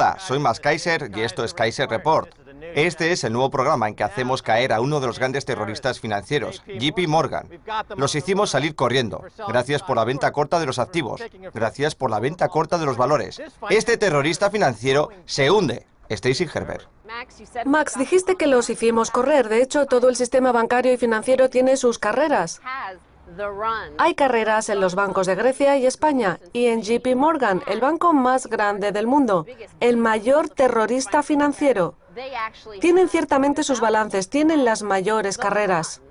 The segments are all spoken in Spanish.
Hola, soy Max Keiser y esto es Keiser Report. Este es el nuevo programa en que hacemos caer a uno de los grandes terroristas financieros, JP Morgan. Los hicimos salir corriendo. Gracias por la venta corta de los activos. Gracias por la venta corta de los valores. Este terrorista financiero se hunde. Stacey Herbert. Max, dijiste que los hicimos correr. De hecho, todo el sistema bancario y financiero tiene sus carreras. Hay carreras en los bancos de Grecia y España y en JP Morgan, el banco más grande del mundo, el mayor terrorista financiero. Tienen ciertamente sus balances, tienen las mayores carreras.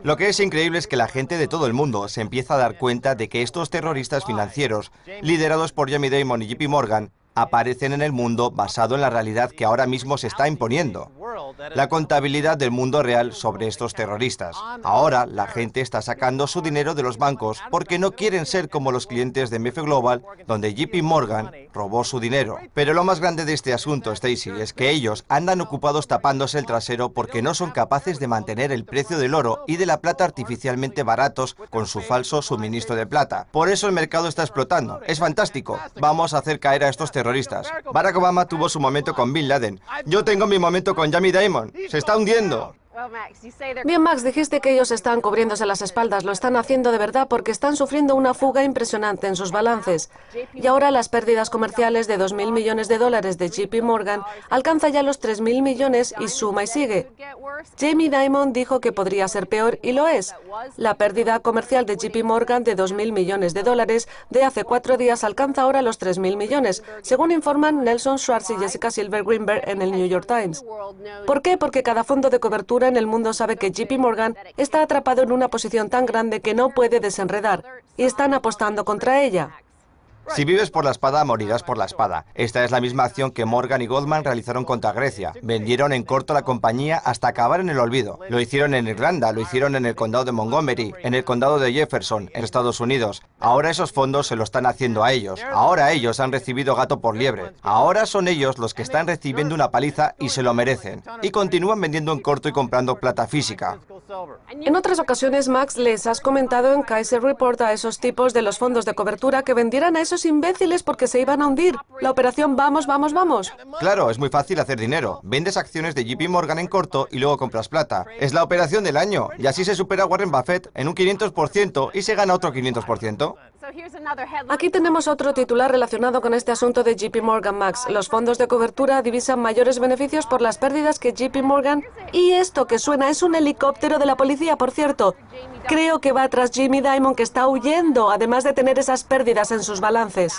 Lo que es increíble es que la gente de todo el mundo se empieza a dar cuenta de que estos terroristas financieros, liderados por Jamie Dimon y JP Morgan, aparecen en el mundo basado en la realidad que ahora mismo se está imponiendo. La contabilidad del mundo real sobre estos terroristas. Ahora la gente está sacando su dinero de los bancos porque no quieren ser como los clientes de MF Global, donde JP Morgan robó su dinero. Pero lo más grande de este asunto, Stacey, es que ellos andan ocupados tapándose el trasero porque no son capaces de mantener el precio del oro y de la plata artificialmente baratos con su falso suministro de plata. Por eso el mercado está explotando. Es fantástico. Vamos a hacer caer a estos terroristas. Barack Obama tuvo su momento con Bin Laden. Yo tengo mi momento con Jamie Dimon. Se está hundiendo. Bien, Max, dijiste que ellos están cubriéndose las espaldas. Lo están haciendo de verdad porque están sufriendo una fuga impresionante en sus balances. Y ahora las pérdidas comerciales de 2.000 millones de dólares de JP Morgan alcanza ya los 3.000 millones y suma y sigue. Jamie Dimon dijo que podría ser peor y lo es. La pérdida comercial de JP Morgan de 2.000 millones de dólares de hace 4 días alcanza ahora los 3.000 millones, según informan Nelson Schwartz y Jessica Silver Greenberg en el New York Times. ¿Por qué? Porque cada fondo de cobertura en el mundo sabe que JP Morgan está atrapado en una posición tan grande que no puede desenredar y están apostando contra ella. Si vives por la espada, morirás por la espada. Esta es la misma acción que Morgan y Goldman realizaron contra Grecia. Vendieron en corto la compañía hasta acabar en el olvido. Lo hicieron en Irlanda, lo hicieron en el condado de Montgomery, en el condado de Jefferson, en Estados Unidos. Ahora esos fondos se lo están haciendo a ellos. Ahora ellos han recibido gato por liebre. Ahora son ellos los que están recibiendo una paliza y se lo merecen. Y continúan vendiendo en corto y comprando plata física. En otras ocasiones, Max, les has comentado en Keiser Report a esos tipos de los fondos de cobertura que vendieran a esos imbéciles porque se iban a hundir. La operación vamos, vamos, vamos. Claro, es muy fácil hacer dinero. Vendes acciones de JP Morgan en corto y luego compras plata. Es la operación del año. Y así se supera Warren Buffett en un 500% y se gana otro 500%. Aquí tenemos otro titular relacionado con este asunto de JP Morgan, Max. Los fondos de cobertura divisan mayores beneficios por las pérdidas que JP Morgan. Y esto que suena es un helicóptero de la policía, por cierto. Creo que va tras Jamie Dimon, que está huyendo, además de tener esas pérdidas en sus balances.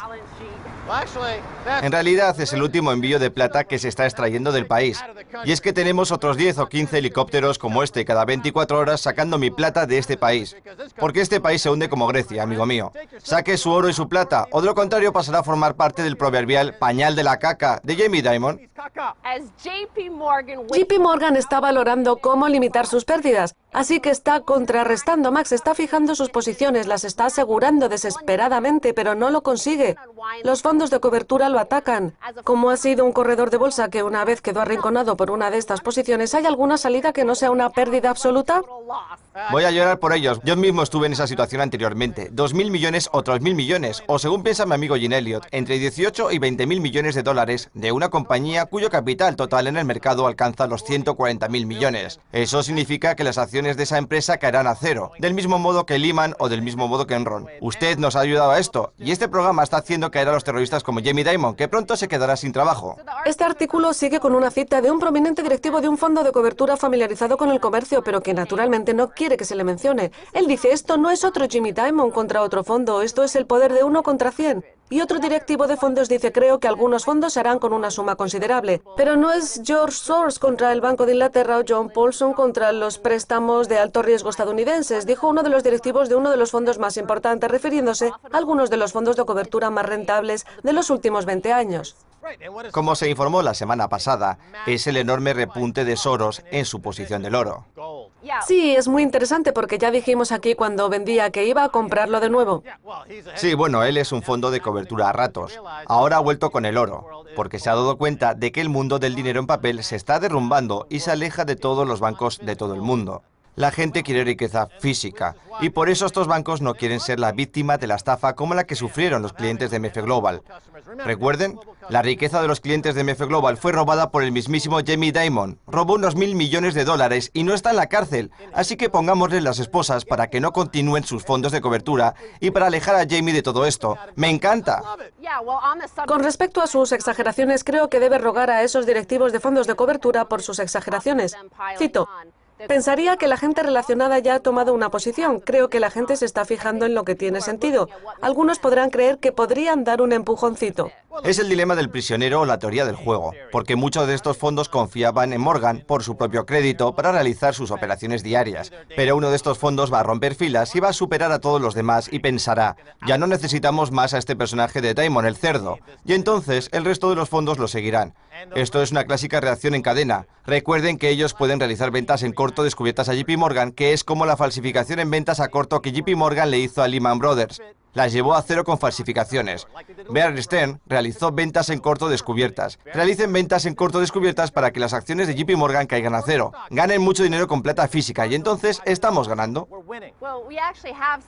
En realidad es el último envío de plata que se está extrayendo del país. Y es que tenemos otros 10 o 15 helicópteros como este cada 24 horas sacando mi plata de este país. Porque este país se hunde como Grecia, amigo mío. Saque su oro y su plata, o de lo contrario pasará a formar parte del proverbial pañal de la caca de Jamie Dimon. JP Morgan está valorando cómo limitar sus pérdidas, así que está contrarrestando, Max, está fijando sus posiciones, las está asegurando desesperadamente, pero no lo consigue. Los fondos de cobertura lo atacan. Como ha sido un corredor de bolsa que una vez quedó arrinconado por una de estas posiciones, ¿hay alguna salida que no sea una pérdida absoluta? Voy a llorar por ellos. Yo mismo estuve en esa situación anteriormente. 2.000 millones o 3.000 millones, o según piensa mi amigo Jim Elliot, entre 18 y 20.000 millones de dólares de una compañía cuyo capital total en el mercado alcanza los 140.000 millones. Eso significa que las acciones de esa empresa caerán a cero, del mismo modo que Lehman o del mismo modo que Enron. Usted nos ha ayudado a esto, y este programa está haciendo caer a los terroristas como Jamie Dimon, que pronto se quedará sin trabajo. Este artículo sigue con una cita de un prominente directivo de un fondo de cobertura familiarizado con el comercio, pero que naturalmente no quiere que se le mencione. Él dice, esto no es otro Jamie Dimon contra otro fondo, esto es el poder de 1 contra 100. Y otro directivo de fondos dice, creo que algunos fondos se harán con una suma considerable. Pero no es George Soros contra el Banco de Inglaterra o John Paulson contra los préstamos de alto riesgo estadounidenses, dijo uno de los directivos de uno de los fondos más importantes, refiriéndose a algunos de los fondos de cobertura más rentables de los últimos 20 años. Como se informó la semana pasada, es el enorme repunte de Soros en su posición del oro. Sí, es muy interesante porque ya dijimos aquí cuando vendía que iba a comprarlo de nuevo. Sí, bueno, él es un fondo de cobertura a ratos. Ahora ha vuelto con el oro, porque se ha dado cuenta de que el mundo del dinero en papel se está derrumbando y se aleja de todos los bancos de todo el mundo. La gente quiere riqueza física Y por eso estos bancos no quieren ser la víctima de la estafa como la que sufrieron los clientes de MF Global. Recuerden, la riqueza de los clientes de MF Global fue robada por el mismísimo Jamie Dimon. Robó unos $1.000 millones y no está en la cárcel. Así que pongámosle las esposas para que no continúen sus fondos de cobertura y para alejar a Jamie de todo esto. ¡Me encanta! Con respecto a sus exageraciones, creo que debe rogar a esos directivos de fondos de cobertura por sus exageraciones. Cito: pensaría que la gente relacionada ya ha tomado una posición. Creo que la gente se está fijando en lo que tiene sentido. Algunos podrán creer que podrían dar un empujoncito. Es el dilema del prisionero o la teoría del juego, porque muchos de estos fondos confiaban en Morgan por su propio crédito para realizar sus operaciones diarias. Pero uno de estos fondos va a romper filas y va a superar a todos los demás y pensará, ya no necesitamos más a este personaje de Dimon, el cerdo. Y entonces el resto de los fondos lo seguirán. Esto es una clásica reacción en cadena. Recuerden que ellos pueden realizar ventas en corto descubiertas a JP Morgan, que es como la falsificación en ventas a corto que JP Morgan le hizo a Lehman Brothers. Las llevó a cero con falsificaciones. Bear Stearns realizó ventas en corto descubiertas. Realicen ventas en corto descubiertas para que las acciones de JP Morgan caigan a cero. Ganen mucho dinero con plata física y entonces estamos ganando.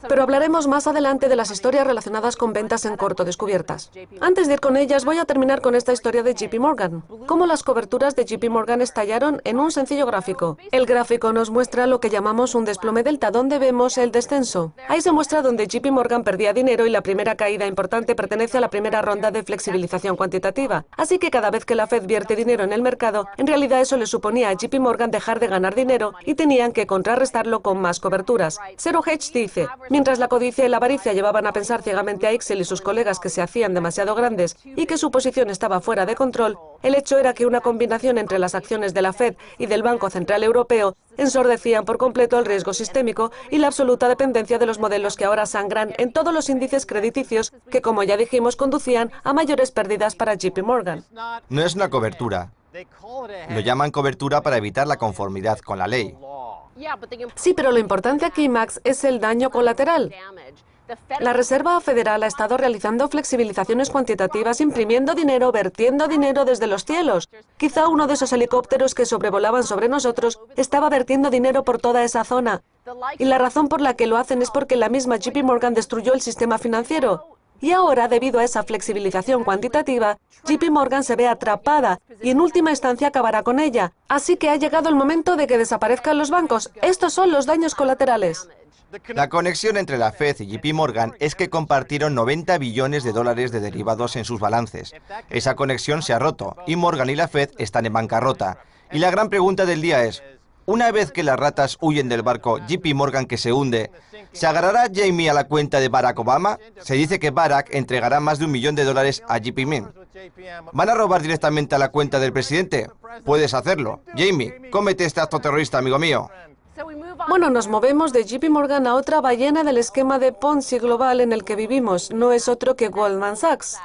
Pero hablaremos más adelante de las historias relacionadas con ventas en corto descubiertas. Antes de ir con ellas, voy a terminar con esta historia de JP Morgan. Cómo las coberturas de JP Morgan estallaron en un sencillo gráfico. El gráfico nos muestra lo que llamamos un desplome delta, donde vemos el descenso. Ahí se muestra donde JP Morgan perdía dinero y la primera caída importante pertenece a la primera ronda de flexibilización cuantitativa. Así que cada vez que la Fed vierte dinero en el mercado, en realidad eso le suponía a JP Morgan dejar de ganar dinero y tenían que contrarrestarlo con más coberturas. Zero Hedge dice, mientras la codicia y la avaricia llevaban a pensar ciegamente a Excel y sus colegas que se hacían demasiado grandes y que su posición estaba fuera de control, el hecho era que una combinación entre las acciones de la Fed y del Banco Central Europeo ensordecían por completo el riesgo sistémico y la absoluta dependencia de los modelos que ahora sangran en todos los índices crediticios que, como ya dijimos, conducían a mayores pérdidas para JP Morgan. No es una cobertura. Lo llaman cobertura para evitar la conformidad con la ley. Sí, pero lo importante aquí, Max, es el daño colateral. La Reserva Federal ha estado realizando flexibilizaciones cuantitativas, imprimiendo dinero, vertiendo dinero desde los cielos. Quizá uno de esos helicópteros que sobrevolaban sobre nosotros estaba vertiendo dinero por toda esa zona. Y la razón por la que lo hacen es porque la misma JP Morgan destruyó el sistema financiero. Y ahora, debido a esa flexibilización cuantitativa, JP Morgan se ve atrapada y en última instancia acabará con ella. Así que ha llegado el momento de que desaparezcan los bancos. Estos son los daños colaterales. La conexión entre la Fed y JP Morgan es que compartieron $90 billones de derivados en sus balances. Esa conexión se ha roto y Morgan y la Fed están en bancarrota. Y la gran pregunta del día es, una vez que las ratas huyen del barco JP Morgan que se hunde, ¿se agarrará Jamie a la cuenta de Barack Obama? Se dice que Barack entregará más de $1 millón a JP Morgan. ¿Van a robar directamente a la cuenta del presidente? Puedes hacerlo. Jamie, cómete este acto terrorista, amigo mío. Bueno, nos movemos de JP Morgan a otra ballena del esquema de Ponzi global en el que vivimos. No es otro que Goldman Sachs.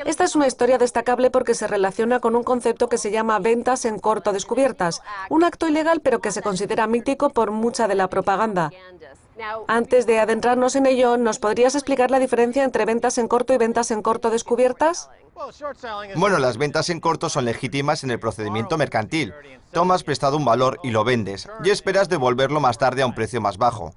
Esta es una historia destacable porque se relaciona con un concepto que se llama ventas en corto descubiertas, un acto ilegal pero que se considera mítico por mucha de la propaganda. Antes de adentrarnos en ello, ¿nos podrías explicar la diferencia entre ventas en corto y ventas en corto descubiertas? Bueno, las ventas en corto son legítimas en el procedimiento mercantil. Tomas prestado un valor y lo vendes, y esperas devolverlo más tarde a un precio más bajo.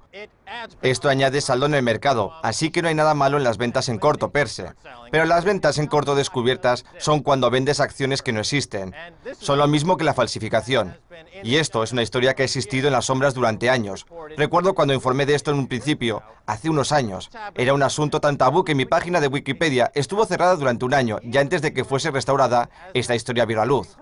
Esto añade saldo en el mercado, así que no hay nada malo en las ventas en corto per se. Pero las ventas en corto descubiertas son cuando vendes acciones que no existen. Son lo mismo que la falsificación. Y esto es una historia que ha existido en las sombras durante años. Recuerdo cuando informé de esto en un principio, hace unos años. Era un asunto tan tabú que mi página de Wikipedia estuvo cerrada durante un año, y antes de que fuese restaurada, esta historia vio la luz.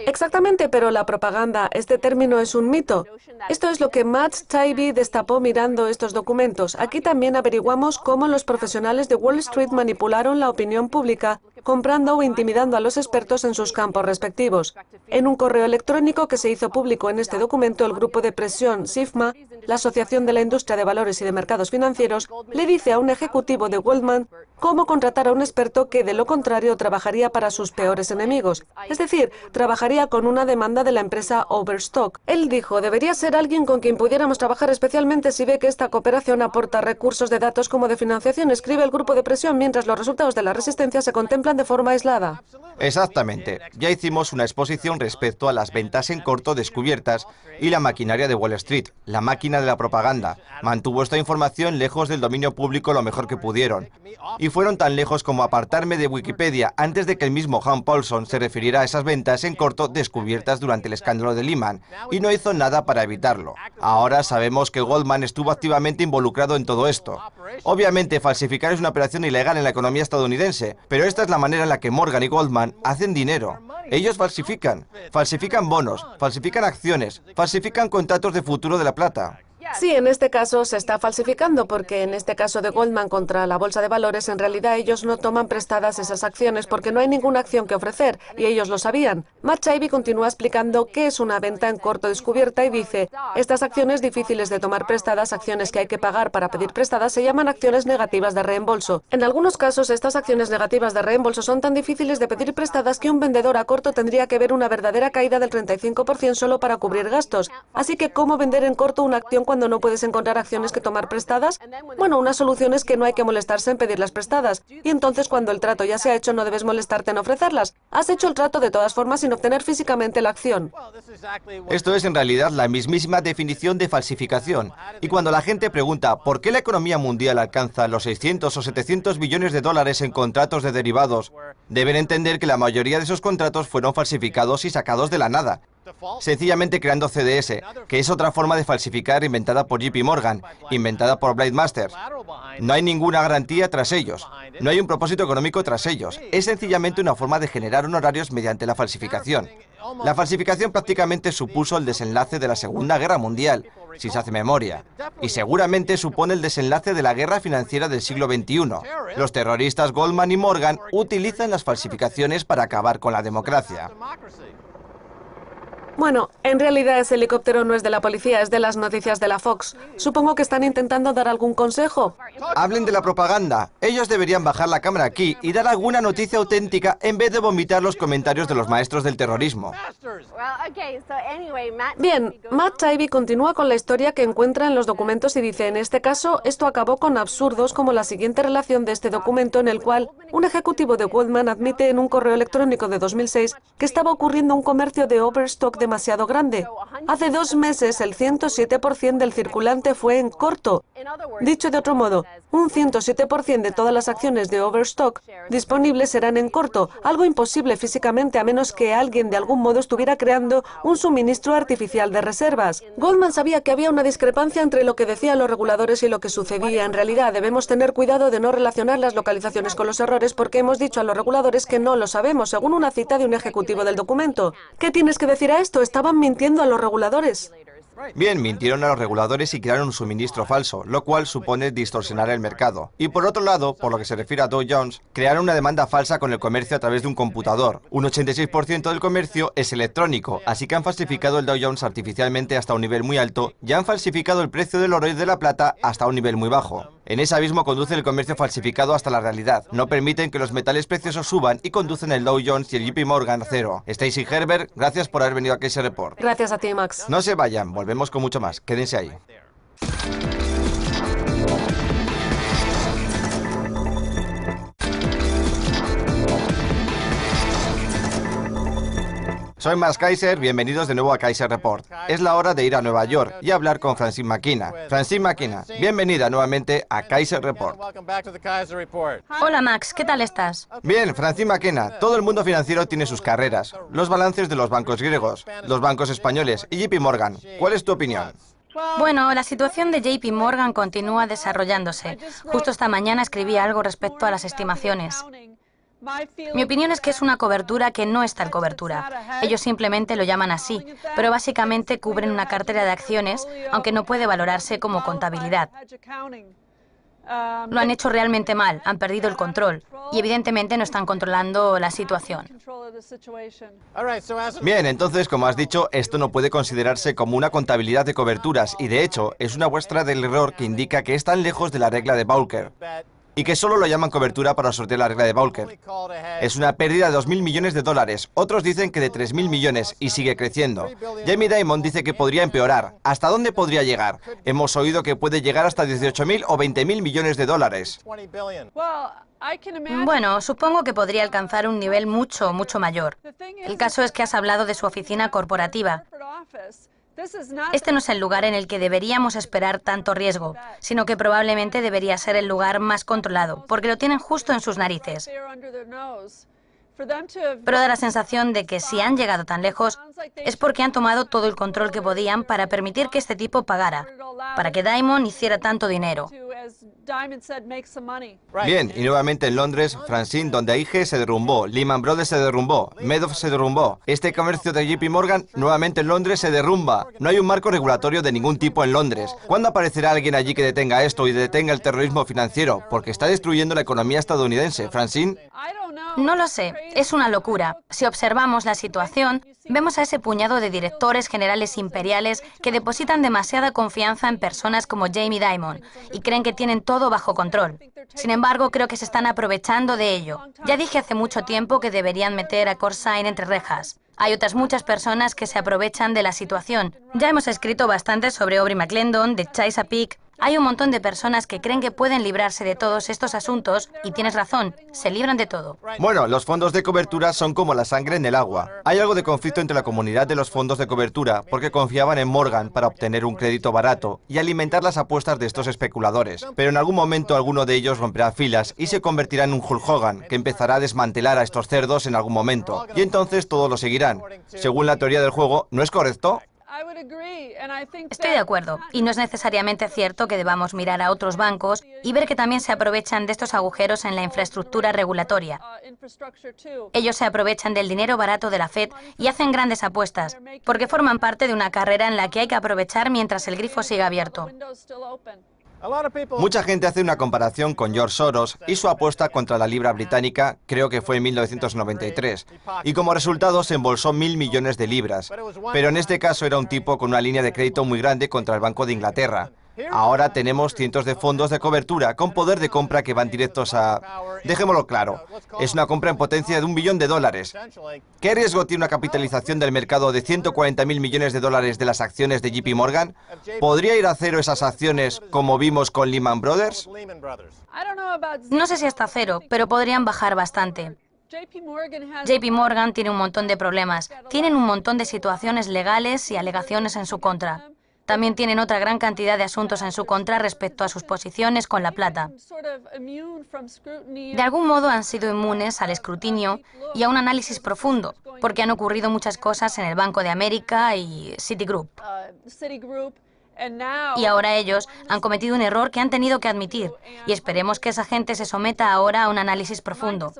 Exactamente, pero la propaganda, este término es un mito. Esto es lo que Matt Taibbi destapó mirando estos documentos. Aquí también averiguamos cómo los profesionales de Wall Street manipularon la opinión pública, comprando o intimidando a los expertos en sus campos respectivos. En un correo electrónico que se hizo público en este documento, el grupo de presión SIFMA, la Asociación de la Industria de Valores y de Mercados Financieros, le dice a un ejecutivo de Goldman cómo contratar a un experto que, de lo contrario, trabajaría para sus peores enemigos. Es decir, trabajaría con una demanda de la empresa Overstock. Él dijo, debería ser alguien con quien pudiéramos trabajar especialmente si ve que esta cooperación aporta recursos de datos como de financiación, escribe el grupo de presión, mientras los resultados de la resistencia se contemplan de forma aislada. Exactamente. Ya hicimos una exposición respecto a las ventas en corto descubiertas y la maquinaria de Wall Street, la máquina máquina de la propaganda. Mantuvo esta información lejos del dominio público lo mejor que pudieron. Y fueron tan lejos como apartarme de Wikipedia antes de que el mismo Hans Paulson se refiriera a esas ventas en corto descubiertas durante el escándalo de Lehman, y no hizo nada para evitarlo. Ahora sabemos que Goldman estuvo activamente involucrado en todo esto. Obviamente, falsificar es una operación ilegal en la economía estadounidense, pero esta es la manera en la que Morgan y Goldman hacen dinero. Ellos falsifican bonos, falsifican acciones, falsifican contratos de futuro de la plata. Sí, en este caso se está falsificando porque en este caso de Goldman contra la bolsa de valores, en realidad ellos no toman prestadas esas acciones porque no hay ninguna acción que ofrecer y ellos lo sabían. Matt Taibbi continúa explicando qué es una venta en corto descubierta y dice, estas acciones difíciles de tomar prestadas, acciones que hay que pagar para pedir prestadas, se llaman acciones negativas de reembolso. En algunos casos, estas acciones negativas de reembolso son tan difíciles de pedir prestadas que un vendedor a corto tendría que ver una verdadera caída del 35% solo para cubrir gastos. Así que, ¿cómo vender en corto una acción cuando no puedes encontrar acciones que tomar prestadas? Bueno, una solución es que no hay que molestarse en pedirlas prestadas. Y entonces, cuando el trato ya se ha hecho, no debes molestarte en ofrecerlas. Has hecho el trato de todas formas sin obtener físicamente la acción. Esto es en realidad la mismísima definición de falsificación. Y cuando la gente pregunta ¿por qué la economía mundial alcanza los 600 o 700 billones de dólares en contratos de derivados? Deben entender que la mayoría de esos contratos fueron falsificados y sacados de la nada. Sencillamente creando CDS, que es otra forma de falsificar inventada por JP Morgan, inventada por Blade Masters. No hay ninguna garantía tras ellos, no hay un propósito económico tras ellos, es sencillamente una forma de generar honorarios mediante la falsificación. La falsificación prácticamente supuso el desenlace de la Segunda Guerra Mundial, si se hace memoria, y seguramente supone el desenlace de la guerra financiera del siglo XXI. Los terroristas Goldman y Morgan utilizan las falsificaciones para acabar con la democracia. Bueno, en realidad ese helicóptero no es de la policía, es de las noticias de la Fox. Supongo que están intentando dar algún consejo. Hablen de la propaganda. Ellos deberían bajar la cámara aquí y dar alguna noticia auténtica en vez de vomitar los comentarios de los maestros del terrorismo. Bien, Matt Taibbi continúa con la historia que encuentra en los documentos y dice, en este caso, esto acabó con absurdos como la siguiente relación de este documento en el cual un ejecutivo de Goldman admite en un correo electrónico de 2006 que estaba ocurriendo un comercio de overstock demasiado grande. Hace 2 meses el 107% del circulante fue en corto. Dicho de otro modo, un 107% de todas las acciones de overstock disponibles serán en corto, algo imposible físicamente a menos que alguien de algún modo estuviera creando un suministro artificial de reservas. Goldman sabía que había una discrepancia entre lo que decían los reguladores y lo que sucedía. En realidad debemos tener cuidado de no relacionar las localizaciones con los errores porque hemos dicho a los reguladores que no lo sabemos, según una cita de un ejecutivo del documento. ¿Qué tienes que decir a esto? Estaban mintiendo a los reguladores. Bien, mintieron a los reguladores y crearon un suministro falso, lo cual supone distorsionar el mercado. Y por otro lado, por lo que se refiere a Dow Jones, crearon una demanda falsa con el comercio a través de un computador. Un 86% del comercio es electrónico, así que han falsificado el Dow Jones artificialmente hasta un nivel muy alto y han falsificado el precio del oro y de la plata hasta un nivel muy bajo. En ese abismo conduce el comercio falsificado hasta la realidad. No permiten que los metales preciosos suban y conducen el Dow Jones y el JP Morgan a cero. Stacey Herbert, gracias por haber venido a Case Report. Gracias a ti, Max. No se vayan, volvemos con mucho más. Quédense ahí. Soy Max Kaiser, bienvenidos de nuevo a Kaiser Report. Es la hora de ir a Nueva York y hablar con Francine McKenna. Francine McKenna, bienvenida nuevamente a Kaiser Report. Hola Max, ¿qué tal estás? Bien, Francine McKenna, todo el mundo financiero tiene sus carreras. Los balances de los bancos griegos, los bancos españoles y JP Morgan. ¿Cuál es tu opinión? Bueno, la situación de JP Morgan continúa desarrollándose. Justo esta mañana escribí algo respecto a las estimaciones. Mi opinión es que es una cobertura que no es tal cobertura. Ellos simplemente lo llaman así, pero básicamente cubren una cartera de acciones, aunque no puede valorarse como contabilidad. Lo han hecho realmente mal, han perdido el control y evidentemente no están controlando la situación. Bien, entonces, como has dicho, esto no puede considerarse como una contabilidad de coberturas y, de hecho, es una muestra del error que indica que están lejos de la regla de Volcker y que solo lo llaman cobertura para sortear la regla de Volcker. Es una pérdida de 2.000 millones de dólares. Otros dicen que de 3.000 millones y sigue creciendo. Jamie Dimon dice que podría empeorar. ¿Hasta dónde podría llegar? Hemos oído que puede llegar hasta 18.000 o 20.000 millones de dólares. Bueno, supongo que podría alcanzar un nivel mucho mayor. El caso es que has hablado de su oficina corporativa. Este no es el lugar en el que deberíamos esperar tanto riesgo, sino que probablemente debería ser el lugar más controlado, porque lo tienen justo en sus narices. Pero da la sensación de que si han llegado tan lejos es porque han tomado todo el control que podían para permitir que este tipo pagara, para que Diamond hiciera tanto dinero. Bien, y nuevamente en Londres, Francine, donde AIG se derrumbó, Lehman Brothers se derrumbó, Madoff se derrumbó. Este comercio de JP Morgan nuevamente en Londres se derrumba. No hay un marco regulatorio de ningún tipo en Londres. ¿Cuándo aparecerá alguien allí que detenga esto y detenga el terrorismo financiero? Porque está destruyendo la economía estadounidense. Francine. No lo sé, es una locura. Si observamos la situación, vemos a ese puñado de directores generales imperiales que depositan demasiada confianza en personas como Jamie Dimon y creen que tienen todo bajo control. Sin embargo, creo que se están aprovechando de ello. Ya dije hace mucho tiempo que deberían meter a Corsair entre rejas. Hay otras muchas personas que se aprovechan de la situación. Ya hemos escrito bastante sobre Aubrey McClendon, de Chesapeake. Hay un montón de personas que creen que pueden librarse de todos estos asuntos, y tienes razón, se libran de todo. Bueno, los fondos de cobertura son como la sangre en el agua. Hay algo de conflicto entre la comunidad de los fondos de cobertura, porque confiaban en Morgan para obtener un crédito barato y alimentar las apuestas de estos especuladores. Pero en algún momento alguno de ellos romperá filas y se convertirá en un Hulk Hogan, que empezará a desmantelar a estos cerdos en algún momento. Y entonces todos lo seguirán. Según la teoría del juego, ¿no es correcto? Estoy de acuerdo, y no es necesariamente cierto que debamos mirar a otros bancos y ver que también se aprovechan de estos agujeros en la infraestructura regulatoria. Ellos se aprovechan del dinero barato de la Fed y hacen grandes apuestas, porque forman parte de una carrera en la que hay que aprovechar mientras el grifo siga abierto. Mucha gente hace una comparación con George Soros y su apuesta contra la libra británica, creo que fue en 1993, y como resultado se embolsó 1.000 millones de libras. Pero en este caso era un tipo con una línea de crédito muy grande contra el Banco de Inglaterra. Ahora tenemos cientos de fondos de cobertura con poder de compra que van directos a... Dejémoslo claro, es una compra en potencia de $1 billón. ¿Qué riesgo tiene una capitalización del mercado de 140.000 millones de dólares de las acciones de JP Morgan? ¿Podría ir a cero esas acciones como vimos con Lehman Brothers? No sé si hasta cero, pero podrían bajar bastante. JP Morgan tiene un montón de problemas. Tienen un montón de situaciones legales y alegaciones en su contra. También tienen otra gran cantidad de asuntos en su contra respecto a sus posiciones con la plata. De algún modo han sido inmunes al escrutinio y a un análisis profundo, porque han ocurrido muchas cosas en el Banco de América y Citigroup. Y ahora ellos han cometido un error que han tenido que admitir, y esperemos que esa gente se someta ahora a un análisis profundo.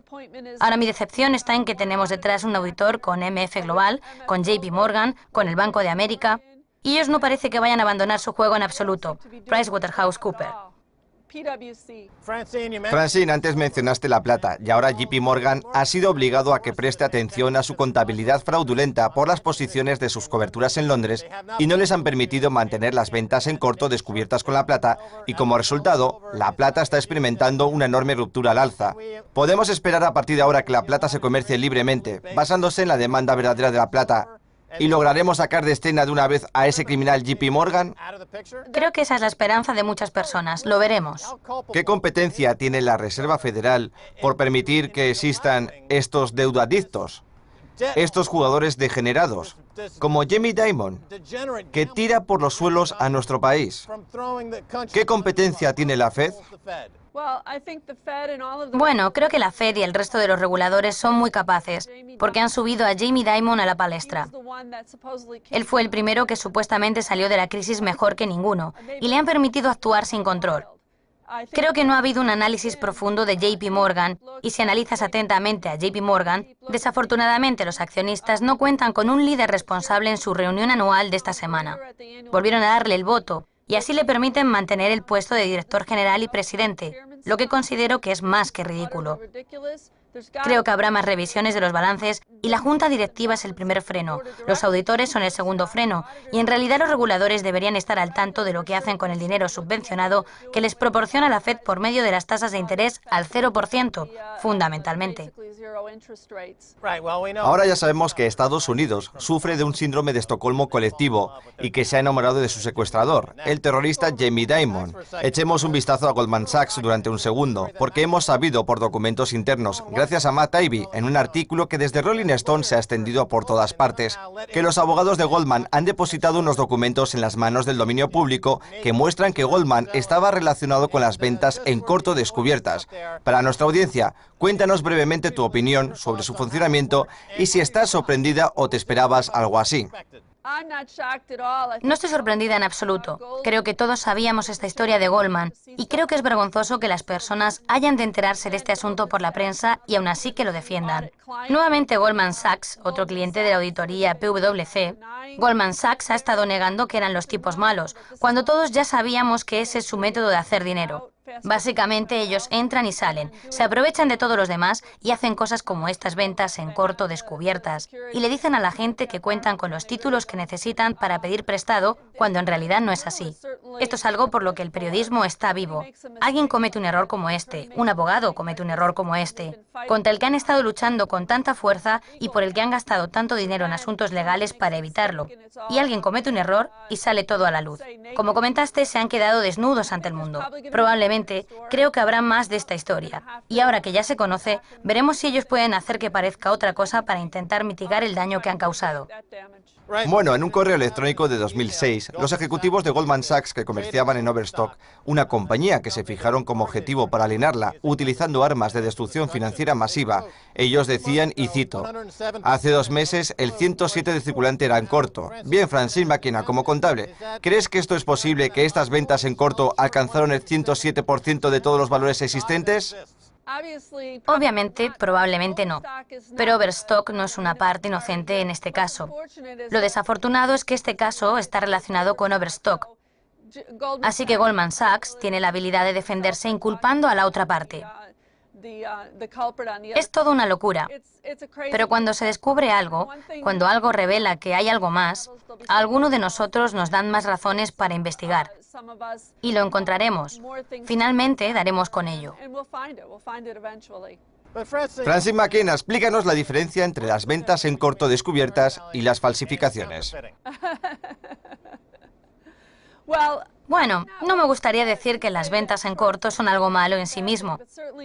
Ahora mi decepción está en que tenemos detrás un auditor con MF Global, con JP Morgan, con el Banco de América, y ellos no parece que vayan a abandonar su juego en absoluto. PricewaterhouseCoopers. Francine, antes mencionaste la plata y ahora JP Morgan ha sido obligado a que preste atención a su contabilidad fraudulenta por las posiciones de sus coberturas en Londres y no les han permitido mantener las ventas en corto descubiertas con la plata y como resultado, la plata está experimentando una enorme ruptura al alza. Podemos esperar a partir de ahora que la plata se comercie libremente, basándose en la demanda verdadera de la plata. ¿Y lograremos sacar de escena de una vez a ese criminal JP Morgan? Creo que esa es la esperanza de muchas personas. Lo veremos. ¿Qué competencia tiene la Reserva Federal por permitir que existan estos deudoadictos? Estos jugadores degenerados, como Jamie Dimon, que tira por los suelos a nuestro país. ¿Qué competencia tiene la Fed? Bueno, creo que la Fed y el resto de los reguladores son muy capaces, porque han subido a Jamie Dimon a la palestra. Él fue el primero que supuestamente salió de la crisis mejor que ninguno, y le han permitido actuar sin control. Creo que no ha habido un análisis profundo de JP Morgan, y si analizas atentamente a JP Morgan, desafortunadamente los accionistas no cuentan con un líder responsable en su reunión anual de esta semana. Volvieron a darle el voto, y así le permiten mantener el puesto de director general y presidente, lo que considero que es más que ridículo. Creo que habrá más revisiones de los balances y la junta directiva es el primer freno. Los auditores son el segundo freno y en realidad los reguladores deberían estar al tanto de lo que hacen con el dinero subvencionado que les proporciona la Fed por medio de las tasas de interés al 0%, fundamentalmente. Ahora ya sabemos que Estados Unidos sufre de un síndrome de Estocolmo colectivo y que se ha enamorado de su secuestrador, el terrorista Jamie Dimon. Echemos un vistazo a Goldman Sachs durante un segundo, porque hemos sabido por documentos internos, gracias a Matt Taibbi, en un artículo que desde Rolling Stone se ha extendido por todas partes, que los abogados de Goldman han depositado unos documentos en las manos del dominio público que muestran que Goldman estaba relacionado con las ventas en corto descubiertas. Para nuestra audiencia, cuéntanos brevemente tu opinión sobre su funcionamiento y si estás sorprendida o te esperabas algo así. No estoy sorprendida en absoluto. Creo que todos sabíamos esta historia de Goldman y creo que es vergonzoso que las personas hayan de enterarse de este asunto por la prensa y aún así que lo defiendan. Nuevamente Goldman Sachs, otro cliente de la auditoría PwC, Goldman Sachs ha estado negando que eran los tipos malos, cuando todos ya sabíamos que ese es su método de hacer dinero. Básicamente ellos entran y salen, se aprovechan de todos los demás y hacen cosas como estas ventas en corto descubiertas. Y le dicen a la gente que cuentan con los títulos que necesitan para pedir prestado, cuando en realidad no es así. Esto es algo por lo que el periodismo está vivo. Alguien comete un error como este, un abogado comete un error como este, contra el que han estado luchando con tanta fuerza y por el que han gastado tanto dinero en asuntos legales para evitarlo. Y alguien comete un error y sale todo a la luz. Como comentaste, se han quedado desnudos ante el mundo. Probablemente creo que habrá más de esta historia. Y ahora que ya se conoce, veremos si ellos pueden hacer que parezca otra cosa para intentar mitigar el daño que han causado. Bueno, en un correo electrónico de 2006, los ejecutivos de Goldman Sachs que comerciaban en Overstock, una compañía que se fijaron como objetivo para alienarla utilizando armas de destrucción financiera masiva, ellos decían, y cito, hace 2 meses el 107 de circulante era en corto. Bien, Francine McKenna, como contable, ¿crees que esto es posible, que estas ventas en corto alcanzaron el 107% de todos los valores existentes? Obviamente, probablemente no, pero Overstock no es una parte inocente en este caso. Lo desafortunado es que este caso está relacionado con Overstock, así que Goldman Sachs tiene la habilidad de defenderse inculpando a la otra parte. Es toda una locura, pero cuando se descubre algo, cuando algo revela que hay algo más, a alguno de nosotros nos dan más razones para investigar. Y lo encontraremos. Finalmente daremos con ello. Francine McKenna, explícanos la diferencia entre las ventas en corto descubiertas y las falsificaciones. Bueno, no me gustaría decir que las ventas en corto son algo malo en sí mismo,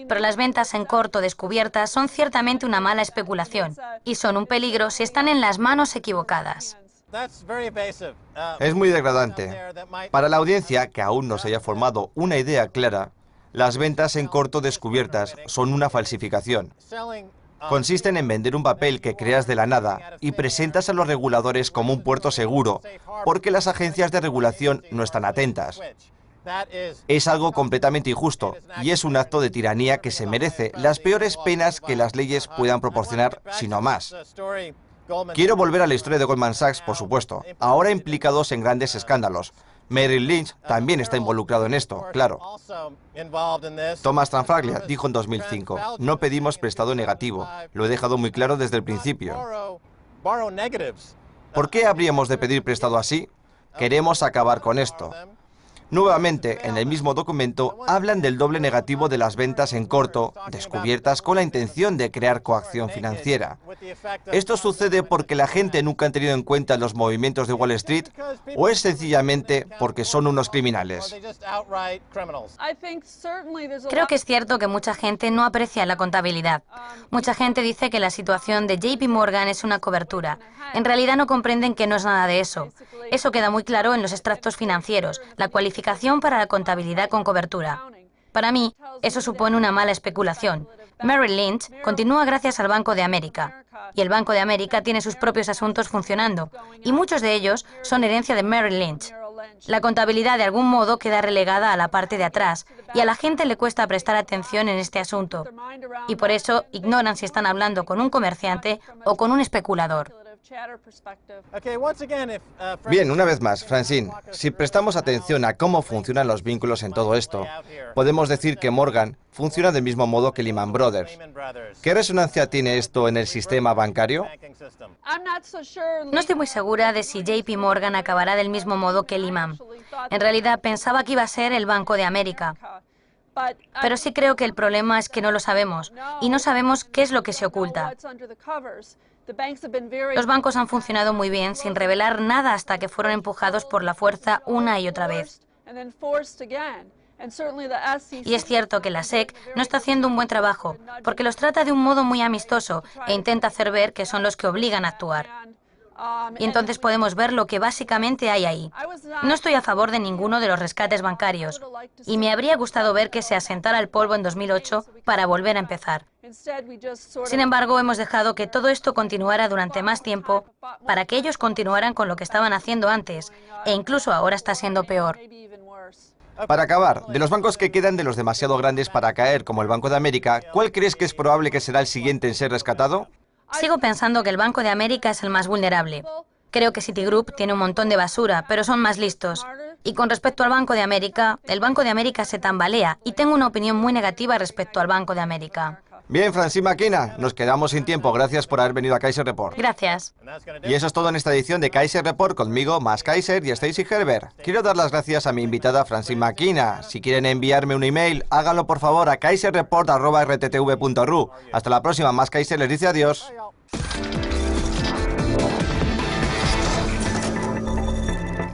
pero las ventas en corto descubiertas son ciertamente una mala especulación y son un peligro si están en las manos equivocadas. Es muy degradante. Para la audiencia que aún no se haya formado una idea clara, las ventas en corto descubiertas son una falsificación. Consisten en vender un papel que creas de la nada y presentas a los reguladores como un puerto seguro, porque las agencias de regulación no están atentas. Es algo completamente injusto y es un acto de tiranía que se merece las peores penas que las leyes puedan proporcionar, si no más. Quiero volver a la historia de Goldman Sachs, por supuesto, ahora implicados en grandes escándalos. Merrill Lynch también está involucrado en esto, claro. Thomas Tranfaglia dijo en 2005, no pedimos prestado negativo, lo he dejado muy claro desde el principio. ¿Por qué habríamos de pedir prestado así? Queremos acabar con esto. Nuevamente, en el mismo documento, hablan del doble negativo de las ventas en corto, descubiertas con la intención de crear coacción financiera. ¿Esto sucede porque la gente nunca ha tenido en cuenta los movimientos de Wall Street o es sencillamente porque son unos criminales? Creo que es cierto que mucha gente no aprecia la contabilidad. Mucha gente dice que la situación de JP Morgan es una cobertura. En realidad no comprenden que no es nada de eso. Eso queda muy claro en los extractos financieros, la cualificación para la contabilidad con cobertura. Para mí, eso supone una mala especulación. Merrill Lynch continúa gracias al Banco de América. Y el Banco de América tiene sus propios asuntos funcionando, y muchos de ellos son herencia de Merrill Lynch. La contabilidad de algún modo queda relegada a la parte de atrás, y a la gente le cuesta prestar atención en este asunto. Y por eso ignoran si están hablando con un comerciante o con un especulador. Bien, una vez más, Francine, si prestamos atención a cómo funcionan los vínculos en todo esto, podemos decir que Morgan funciona del mismo modo que Lehman Brothers. ¿Qué resonancia tiene esto en el sistema bancario? No estoy muy segura de si JP Morgan acabará del mismo modo que Lehman. En realidad pensaba que iba a ser el Banco de América. Pero sí creo que el problema es que no lo sabemos, y no sabemos qué es lo que se oculta. Los bancos han funcionado muy bien sin revelar nada hasta que fueron empujados por la fuerza una y otra vez. Y es cierto que la SEC no está haciendo un buen trabajo, porque los trata de un modo muy amistoso e intenta hacer ver que son los que obligan a actuar. Y entonces podemos ver lo que básicamente hay ahí. No estoy a favor de ninguno de los rescates bancarios, y me habría gustado ver que se asentara el polvo en 2008 para volver a empezar. Sin embargo, hemos dejado que todo esto continuara durante más tiempo para que ellos continuaran con lo que estaban haciendo antes, e incluso ahora está siendo peor. Para acabar, de los bancos que quedan de los demasiado grandes para caer, como el Banco de América, ¿cuál crees que es probable que será el siguiente en ser rescatado? Sigo pensando que el Banco de América es el más vulnerable. Creo que Citigroup tiene un montón de basura, pero son más listos. Y con respecto al Banco de América, el Banco de América se tambalea y tengo una opinión muy negativa respecto al Banco de América. Bien, Francine McKenna, nos quedamos sin tiempo. Gracias por haber venido a Kaiser Report. Gracias. Y eso es todo en esta edición de Kaiser Report, conmigo, Max Kaiser y Stacey Herbert. Quiero dar las gracias a mi invitada Francine McKenna. Si quieren enviarme un email, háganlo por favor a kaiserreport@rttv.ru. Hasta la próxima, Max Kaiser les dice adiós.